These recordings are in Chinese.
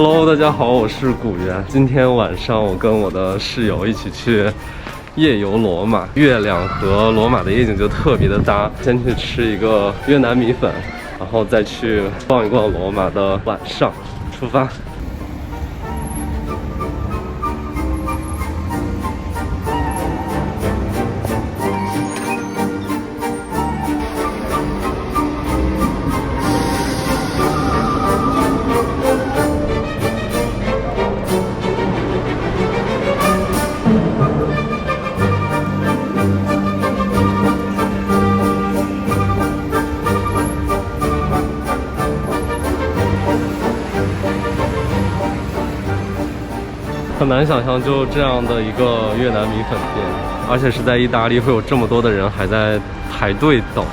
Hello， 大家好，我是古源。今天晚上我跟我的室友一起去夜游罗马，月亮和罗马的夜景就特别的搭。先去吃一个越南米粉，然后再去逛一逛罗马的晚上。出发。很难想象就这样的一个越南米粉店，而且是在意大利，会有这么多的人还在排队等。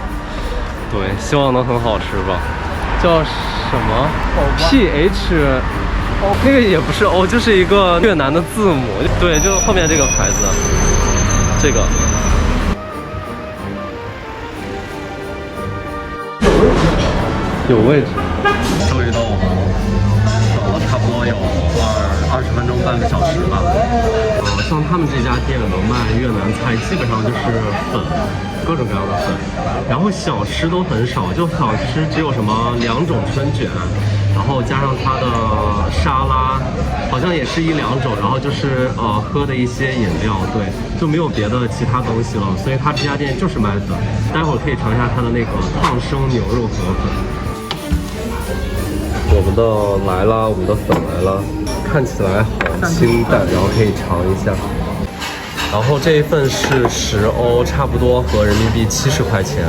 对，希望能很好吃吧。叫什么 ？PH， 那个也不是 O， 就是一个越南的字母。对，就后面这个牌子，这个。有位置。终于到我们了，差不多有20分钟，半个小时吧。像他们这家店能卖越南菜，基本上就是粉，各种各样的粉，然后小吃都很少，就小吃只有什么2种春卷，然后加上它的沙拉，好像也是1、2种，然后就是喝的一些饮料，对，就没有别的其他东西了。所以他这家店就是卖粉，待会儿可以尝一下它的那个烫生牛肉河粉。我们的来啦，我们的粉来了，看起来好清淡，然后可以尝一下。然后这一份是10欧，差不多合人民币70块钱。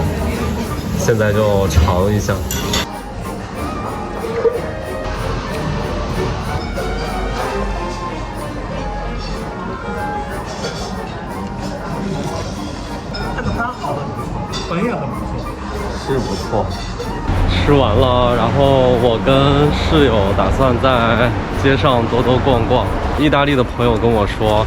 现在就尝一下。这个汤好的不错，粉也很不错，是不错。吃完了，然后我跟室友打算在街上多多逛逛。意大利的朋友跟我说，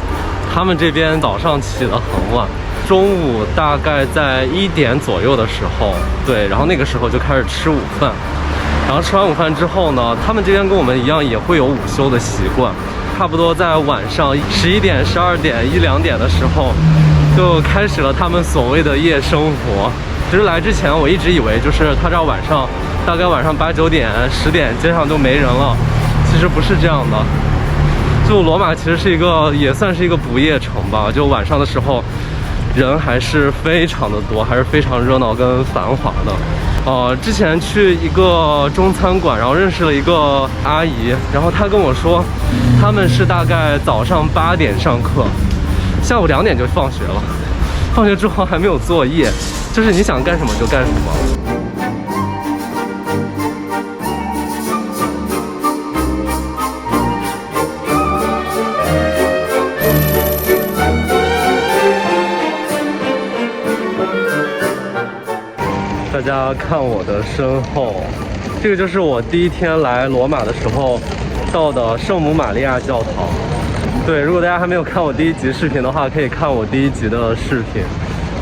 他们这边早上起得很晚，中午大概在1点左右的时候，对，然后那个时候就开始吃午饭。然后吃完午饭之后呢，他们这边跟我们一样也会有午休的习惯，差不多在晚上11点、12点、1、2点的时候，就开始了他们所谓的夜生活。其实来之前我一直以为就是他这儿晚上大概晚上8、9点、10点街上就没人了，其实不是这样的。就罗马其实是一个也算是一个不夜城吧，就晚上的时候人还是非常的多，还是非常热闹跟繁华的。之前去一个中餐馆，然后认识了一个阿姨，然后她跟我说他们是大概早上8点上课，下午2点就放学了，放学之后还没有作业，就是你想干什么就干什么。大家看我的身后，这个就是我第一天来罗马的时候到的圣母玛利亚教堂。对，如果大家还没有看我第1集视频的话，可以看我第1集的视频，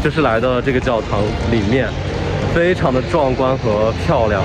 就是来的这个教堂里面，非常的壮观和漂亮。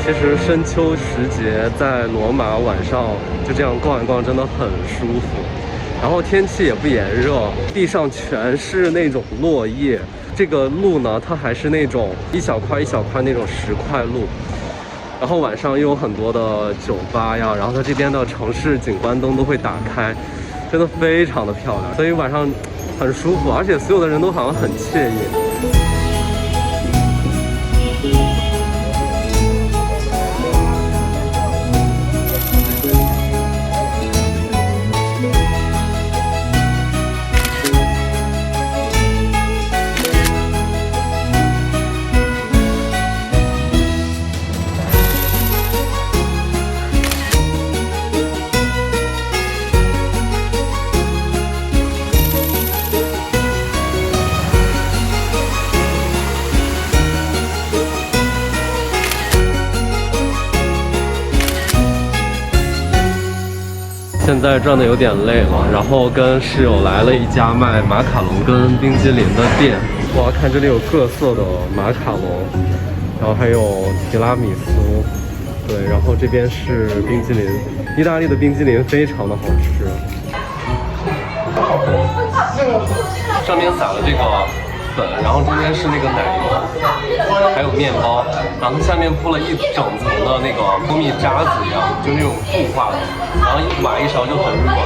其实深秋时节在罗马晚上就这样逛一逛真的很舒服，然后天气也不炎热，地上全是那种落叶，这个路呢它还是那种一小块一小块那种石块路，然后晚上又有很多的酒吧呀，然后它这边的城市景观灯都会打开，真的非常的漂亮，所以晚上很舒服，而且所有的人都好像很惬意。现在转的有点累了，然后跟室友来了一家卖马卡龙跟冰激凌的店。哇，看这里有各色的马卡龙，然后还有提拉米苏，对，然后这边是冰激凌，意大利的冰激凌非常的好吃。上面撒了这个粉，然后中间是那个奶油，还有面包，然后下面铺了一整层的那个蜂蜜渣子一样，就那种固化的，然后一挖一勺就很软。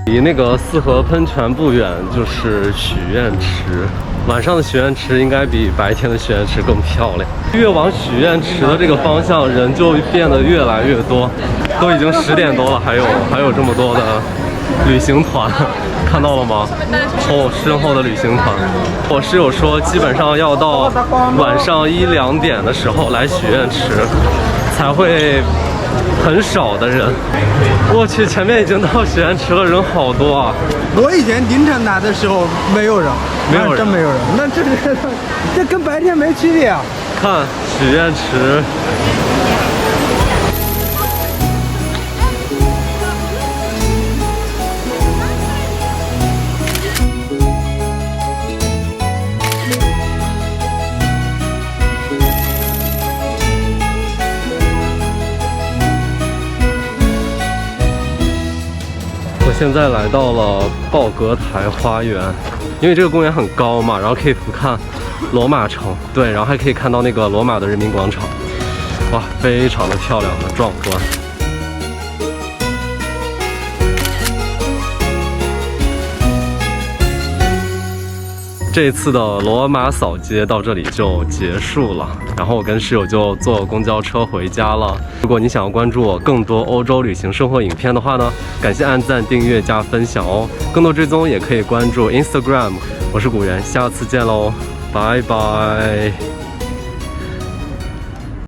离那个四合喷泉不远就是许愿池，晚上的许愿池应该比白天的许愿池更漂亮。越往许愿池的这个方向，人就变得越来越多，都已经10点多了，还有这么多的旅行团。看到了吗？身后的旅行团。我室友说，基本上要到晚上1、2点的时候来许愿池，才会很少的人。我去，前面已经到许愿池了，人好多啊！我以前凌晨来的时候没有人，真没有人。那这跟白天没区别啊！看许愿池。现在来到了鲍格台花园，因为这个公园很高嘛，然后可以俯瞰罗马城，对，然后还可以看到那个罗马的人民广场，哇，非常的漂亮的壮观。这一次的罗马扫街到这里就结束了，然后我跟室友就坐公交车回家了。如果你想要关注我更多欧洲旅行生活影片的话呢，感谢按赞、订阅加分享哦。更多追踪也可以关注 Instagram。我是古源，下次见喽，拜拜。